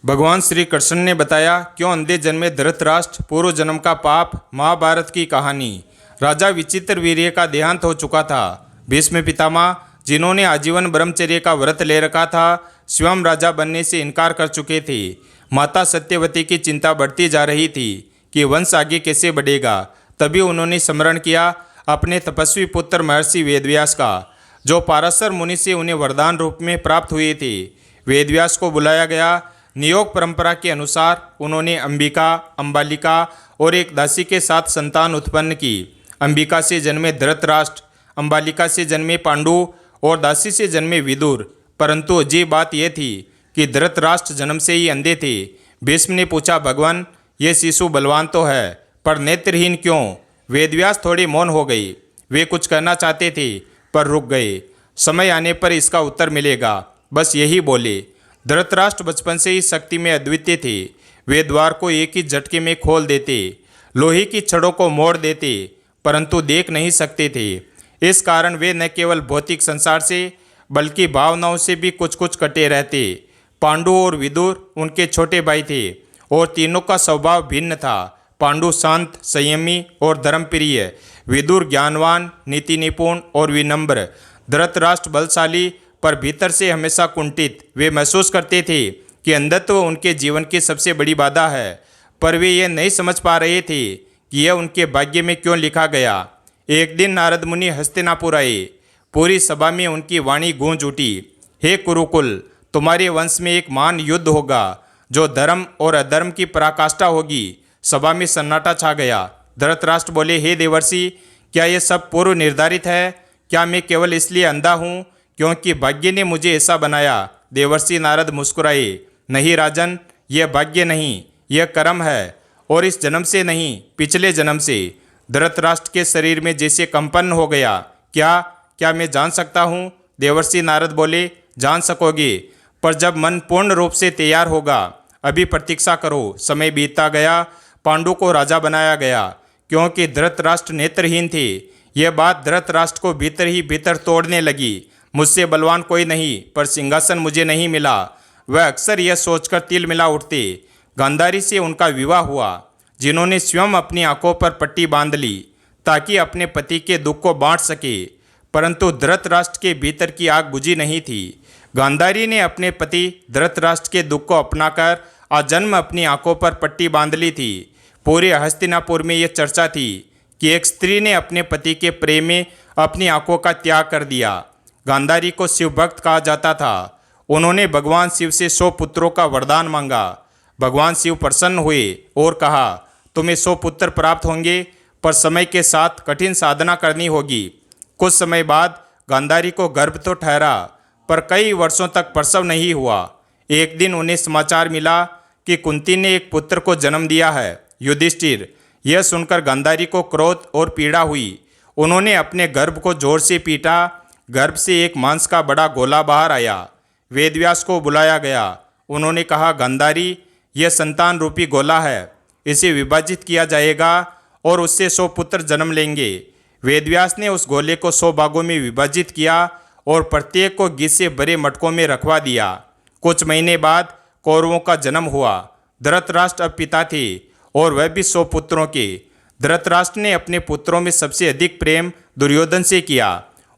भगवान श्री कृष्ण ने बताया क्यों अंधे जन्मे धृतराष्ट्र, पूर्व जन्म का पाप। महाभारत की कहानी। राजा विचित्रवीर्य का देहांत हो चुका था। भीष्म पितामह, जिन्होंने आजीवन ब्रह्मचर्य का व्रत ले रखा था, स्वयं राजा बनने से इनकार कर चुके थे। माता सत्यवती की चिंता बढ़ती जा रही थी कि वंश आगे कैसे बढ़ेगा। तभी उन्होंने स्मरण किया अपने तपस्वी पुत्र महर्षि वेदव्यास का, जो पाराशर मुनि से उन्हें वरदान रूप में प्राप्त हुए थे। वेदव्यास को बुलाया गया। नियोग परंपरा के अनुसार उन्होंने अंबिका, अंबालिका और एक दासी के साथ संतान उत्पन्न की। अंबिका से जन्मे धृतराष्ट्र, अंबालिका से जन्मे पांडु और दासी से जन्मे विदुर। परंतु अजीब बात यह थी कि धृतराष्ट्र जन्म से ही अंधे थे। भीष्म ने पूछा, भगवान, ये शिशु बलवान तो है पर नेत्रहीन क्यों? वेदव्यास थोड़े मौन हो गए। वे कुछ कहना चाहते थे पर रुक गए। समय आने पर इसका उत्तर मिलेगा, बस यही बोले। धृतराष्ट्र बचपन से ही शक्ति में अद्वितीय थे। वे द्वार को एक ही झटके में खोल देते, लोहे की छड़ों को मोड़ देते, परंतु देख नहीं सकते थे। इस कारण वे न केवल भौतिक संसार से बल्कि भावनाओं से भी कुछ कुछ कटे रहते। पांडु और विदुर उनके छोटे भाई थे और तीनों का स्वभाव भिन्न था। पांडु शांत, संयमी और धर्मप्रिय, विदुर ज्ञानवान, नीति निपुण और विनम्र, धृतराष्ट्र बलशाली पर भीतर से हमेशा कुंठित। वे महसूस करते थे कि अंधत्व उनके जीवन की सबसे बड़ी बाधा है, पर वे ये नहीं समझ पा रहे थे कि यह उनके भाग्य में क्यों लिखा गया। एक दिन नारद मुनि हस्तिनापुर आए। पूरी सभा में उनकी वाणी गूंज उठी, हे कुरुकुल, तुम्हारे वंश में एक महान युद्ध होगा जो धर्म और अधर्म की पराकाष्ठा होगी। सभा में सन्नाटा छा गया। धृतराष्ट्र बोले, हे देवर्षि, क्या यह सब पूर्व निर्धारित है? क्या मैं केवल इसलिए अंधा हूँ क्योंकि भाग्य ने मुझे ऐसा बनाया? देवर्षि नारद मुस्कुराए, नहीं राजन, यह भाग्य नहीं, यह कर्म है, और इस जन्म से नहीं, पिछले जन्म से। धृतराष्ट्र के शरीर में जैसे कंपन हो गया। क्या मैं जान सकता हूँ? देवर्षि नारद बोले, जान सकोगे, पर जब मन पूर्ण रूप से तैयार होगा। अभी प्रतीक्षा करो। समय बीतता गया। पांडु को राजा बनाया गया क्योंकि धृतराष्ट्र नेत्रहीन थे। यह बात धृतराष्ट्र को भीतर ही भीतर तोड़ने लगी। मुझसे बलवान कोई नहीं, पर सिंहासन मुझे नहीं मिला। वह अक्सर यह सोचकर तिल मिला उठते। गांधारी से उनका विवाह हुआ, जिन्होंने स्वयं अपनी आंखों पर पट्टी बांध ली ताकि अपने पति के दुख को बांट सके। परंतु धृतराष्ट्र के भीतर की आग बुझी नहीं थी। गांधारी ने अपने पति धृतराष्ट्र के दुख को अपनाकर आजन्म अपनी आंखों पर पट्टी बांध ली थी। पूरे हस्तिनापुर में यह चर्चा थी कि एक स्त्री ने अपने पति के प्रेम में अपनी आंखों का त्याग कर दिया। गांधारी को शिव भक्त कहा जाता था। उन्होंने भगवान शिव से 100 पुत्रों का वरदान मांगा। भगवान शिव प्रसन्न हुए और कहा, तुम्हें 100 पुत्र प्राप्त होंगे, पर समय के साथ कठिन साधना करनी होगी। कुछ समय बाद गांधारी को गर्भ तो ठहरा, पर कई वर्षों तक प्रसव नहीं हुआ। एक दिन उन्हें समाचार मिला कि कुंती ने एक पुत्र को जन्म दिया है, युधिष्ठिर। यह सुनकर गांधारी को क्रोध और पीड़ा हुई। उन्होंने अपने गर्भ को जोर से पीटा। गर्भ से एक मांस का बड़ा गोला बाहर आया। वेदव्यास को बुलाया गया। उन्होंने कहा, गांधारी, यह संतान रूपी गोला है, इसे विभाजित किया जाएगा और उससे 100 पुत्र जन्म लेंगे। वेदव्यास ने उस गोले को 100 भागों में विभाजित किया और प्रत्येक को घी से भरे मटकों में रखवा दिया। कुछ महीने बाद कौरवों का जन्म हुआ। धृतराष्ट्र अब पिता थे और वह भी 100 पुत्रों के। धृतराष्ट्र ने अपने पुत्रों में सबसे अधिक प्रेम दुर्योधन से किया।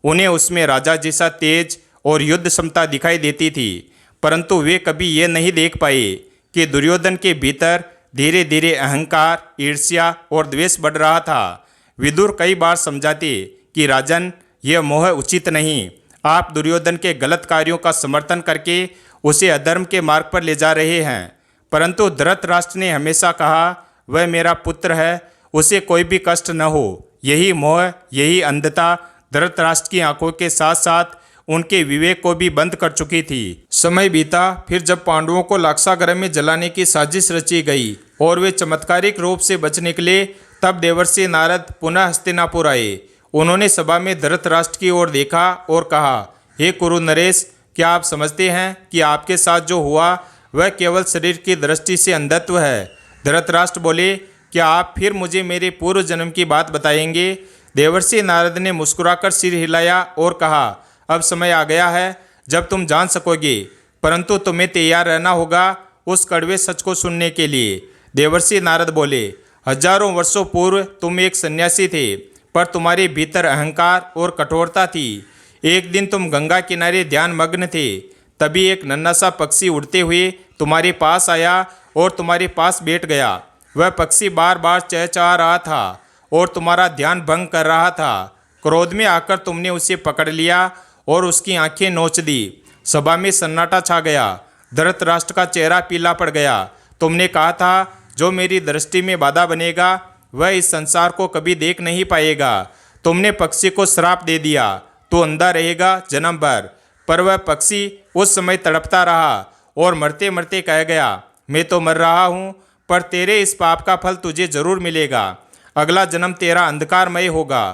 उन्हें उसमें राजा जैसा तेज और युद्ध क्षमता दिखाई देती थी, परंतु वे कभी ये नहीं देख पाए कि दुर्योधन के भीतर धीरे धीरे अहंकार, ईर्ष्या और द्वेष बढ़ रहा था। विदुर कई बार समझाते कि राजन, यह मोह उचित नहीं। आप दुर्योधन के गलत कार्यों का समर्थन करके उसे अधर्म के मार्ग पर ले जा रहे हैं। परंतु धृतराष्ट्र ने हमेशा कहा, वह मेरा पुत्र है, उसे कोई भी कष्ट न हो। यही मोह, यही अंधता धृतराष्ट्र की आंखों के साथ साथ उनके विवेक को भी बंद कर चुकी थी। समय बीता। फिर जब पांडवों को लाक्षागृह में जलाने की साजिश रची गई और वे चमत्कारिक रूप से बच निकले, तब देवर्षि नारद पुनः हस्तिनापुर आए। उन्होंने सभा में धृतराष्ट्र की ओर देखा और कहा, हे कुरु नरेश, क्या आप समझते हैं कि आपके साथ जो हुआ वह केवल शरीर की दृष्टि से अंधत्व है? धृतराष्ट्र बोले, क्या आप फिर मुझे मेरे पूर्व जन्म की बात बताएंगे? देवर्षि नारद ने मुस्कुराकर सिर हिलाया और कहा, अब समय आ गया है जब तुम जान सकोगे, परंतु तुम्हें तैयार रहना होगा उस कड़वे सच को सुनने के लिए। देवर्षि नारद बोले, हजारों वर्षों पूर्व तुम एक सन्यासी थे, पर तुम्हारे भीतर अहंकार और कठोरता थी। एक दिन तुम गंगा किनारे ध्यान मग्न थे, तभी एक नन्हा सा पक्षी उड़ते हुए तुम्हारे पास आया और तुम्हारे पास बैठ गया। वह पक्षी बार बार चहचहा रहा था और तुम्हारा ध्यान भंग कर रहा था। क्रोध में आकर तुमने उसे पकड़ लिया और उसकी आंखें नोच दी। सभा में सन्नाटा छा गया। धृतराष्ट्र का चेहरा पीला पड़ गया। तुमने कहा था, जो मेरी दृष्टि में बाधा बनेगा वह इस संसार को कभी देख नहीं पाएगा। तुमने पक्षी को श्राप दे दिया, तू अंधा रहेगा जन्म भर। पर वह पक्षी उस समय तड़पता रहा और मरते मरते कह गया, मैं तो मर रहा हूँ, पर तेरे इस पाप का फल तुझे जरूर मिलेगा। अगला जन्म तेरा अंधकारमय होगा,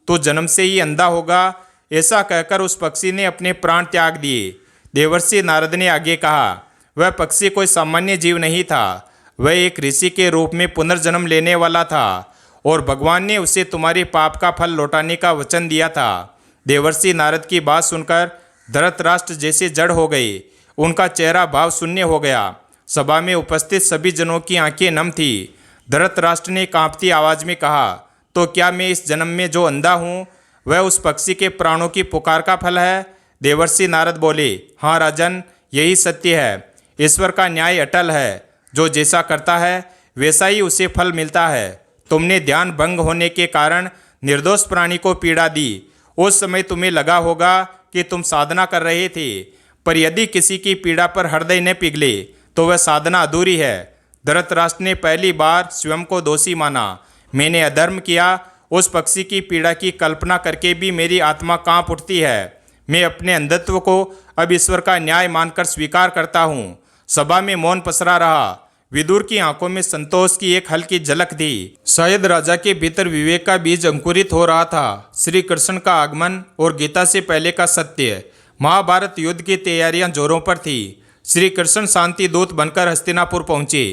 तू जन्म से ही अंधा होगा। ऐसा कहकर उस पक्षी ने अपने प्राण त्याग दिए। देवर्षि नारद ने आगे कहा, वह पक्षी कोई सामान्य जीव नहीं था, वह एक ऋषि के रूप में पुनर्जन्म लेने वाला था और भगवान ने उसे तुम्हारे पाप का फल लौटाने का वचन दिया था। देवर्षि नारद की बात सुनकर धृतराष्ट्र जैसे जड़ हो गए। उनका चेहरा भाव शून्य हो गया। सभा में उपस्थित सभी जनों की आंखें नम थी। धृतराष्ट्र ने कांपती आवाज में कहा, तो क्या मैं इस जन्म में जो अंधा हूँ वह उस पक्षी के प्राणों की पुकार का फल है? देवर्षि नारद बोले, हाँ राजन, यही सत्य है। ईश्वर का न्याय अटल है, जो जैसा करता है वैसा ही उसे फल मिलता है। तुमने ध्यान भंग होने के कारण निर्दोष प्राणी को पीड़ा दी। उस समय तुम्हें लगा होगा कि तुम साधना कर रहे थे, पर यदि किसी की पीड़ा पर हृदय न पिघले तो वह साधना अधूरी है। धृतराष्ट्र ने पहली बार स्वयं को दोषी माना। मैंने अधर्म किया। उस पक्षी की पीड़ा की कल्पना करके भी मेरी आत्मा कांप उठती है। मैं अपने अंधत्व को अब ईश्वर का न्याय मानकर स्वीकार करता हूँ। सभा में मौन पसरा रहा। विदुर की आंखों में संतोष की एक हल्की झलक थी। शायद राजा के भीतर विवेक का बीज अंकुरित हो रहा था। श्री कृष्ण का आगमन और गीता से पहले का सत्य। महाभारत युद्ध की तैयारियां जोरों पर थी। श्री कृष्ण शांति दूत बनकर हस्तिनापुर पहुंचे।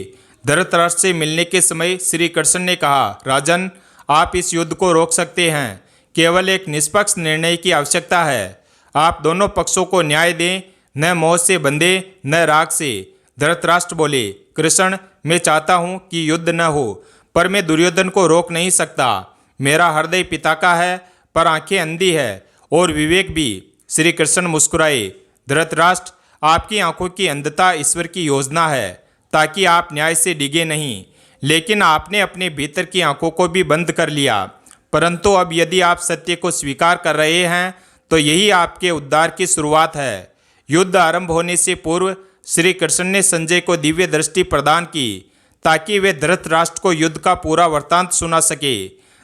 धृतराष्ट्र से मिलने के समय श्री कृष्ण ने कहा, राजन, आप इस युद्ध को रोक सकते हैं। केवल एक निष्पक्ष निर्णय की आवश्यकता है। आप दोनों पक्षों को न्याय दें, न मोह से बंधे न राग से। धृतराष्ट्र बोले, कृष्ण, मैं चाहता हूँ कि युद्ध न हो, पर मैं दुर्योधन को रोक नहीं सकता। मेरा हृदय पिता का है, पर आंखें अंधी है और विवेक भी। श्री कृष्ण मुस्कुराए। धृतराष्ट्र, आपकी आंखों की अंधता ईश्वर की योजना है, ताकि आप न्याय से डिगे नहीं। लेकिन आपने अपने भीतर की आंखों को भी बंद कर लिया। परंतु अब यदि आप सत्य को स्वीकार कर रहे हैं तो यही आपके उद्धार की शुरुआत है। युद्ध आरंभ होने से पूर्व श्री कृष्ण ने संजय को दिव्य दृष्टि प्रदान की, ताकि वे धृतराष्ट्र को युद्ध का पूरा वृत्तांत सुना सके।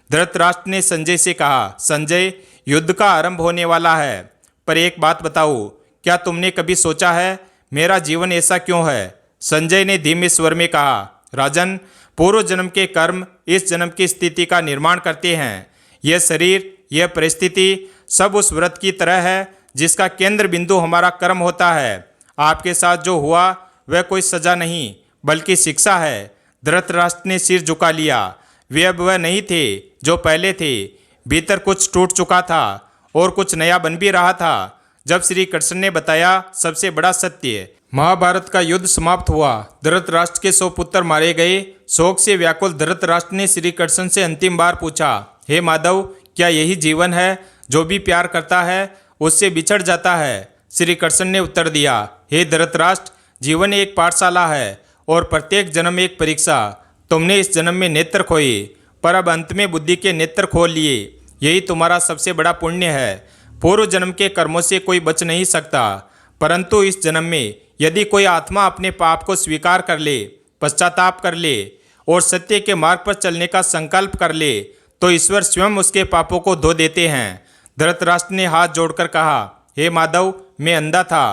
धृतराष्ट्र ने संजय से कहा, संजय, युद्ध का आरंभ होने वाला है, पर एक बात बताओ, क्या तुमने कभी सोचा है मेरा जीवन ऐसा क्यों है? संजय ने धीमे स्वर में कहा, राजन, पूर्व जन्म के कर्म इस जन्म की स्थिति का निर्माण करते हैं। यह शरीर, यह परिस्थिति सब उस व्रत की तरह है जिसका केंद्र बिंदु हमारा कर्म होता है। आपके साथ जो हुआ वह कोई सजा नहीं, बल्कि शिक्षा है। धृतराष्ट्र ने सिर झुका लिया। वे अब वह नहीं थे जो पहले थे। भीतर कुछ टूट चुका था और कुछ नया बन भी रहा था। जब श्री कृष्ण ने बताया सबसे बड़ा सत्य, महाभारत का युद्ध समाप्त हुआ। धृतराष्ट्र के 100 पुत्र मारे गए। शोक से व्याकुल धृतराष्ट्र ने श्री कृष्ण से अंतिम बार पूछा, हे माधव, क्या यही जीवन है? जो भी प्यार करता है उससे बिछड़ जाता है। श्री कृष्ण ने उत्तर दिया, हे धृतराष्ट्र, जीवन एक पाठशाला है और प्रत्येक जन्म एक परीक्षा। तुमने इस जन्म में नेत्र खोए, पर अब अंत में बुद्धि के नेत्र खोल लिए। यही तुम्हारा सबसे बड़ा पुण्य है। पूर्व जन्म के कर्मों से कोई बच नहीं सकता, परंतु इस जन्म में यदि कोई आत्मा अपने पाप को स्वीकार कर ले, पश्चाताप कर ले और सत्य के मार्ग पर चलने का संकल्प कर ले, तो ईश्वर स्वयं उसके पापों को धो देते हैं। धृतराष्ट्र ने हाथ जोड़कर कहा, हे माधव, मैं अंधा था,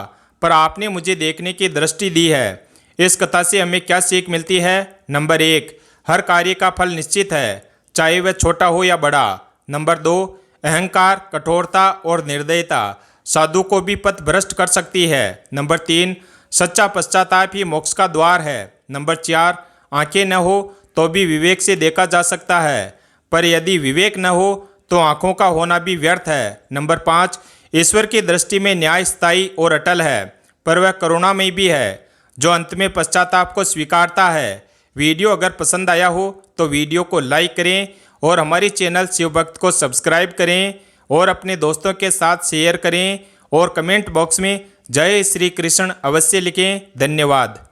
पर आपने मुझे देखने की दृष्टि दी है। इस कथा से हमें क्या सीख मिलती है? नंबर 1, हर कार्य का फल निश्चित है, चाहे वह छोटा हो या बड़ा। नंबर 2, अहंकार, कठोरता और निर्दयता साधु को भी पथ भ्रष्ट कर सकती है। नंबर 3, सच्चा पश्चाताप ही मोक्ष का द्वार है। नंबर 4, आंखें न हो तो भी विवेक से देखा जा सकता है, पर यदि विवेक न हो तो आंखों का होना भी व्यर्थ है। नंबर 5, ईश्वर की दृष्टि में न्याय स्थायी और अटल है, पर वह करुणामयी भी है। जो अंत में पश्चाताप को स्वीकारता है। वीडियो अगर पसंद आया हो तो वीडियो को लाइक करें और हमारी चैनल शिव भक्त को सब्सक्राइब करें और अपने दोस्तों के साथ शेयर करें और कमेंट बॉक्स में जय श्री कृष्ण अवश्य लिखें। धन्यवाद।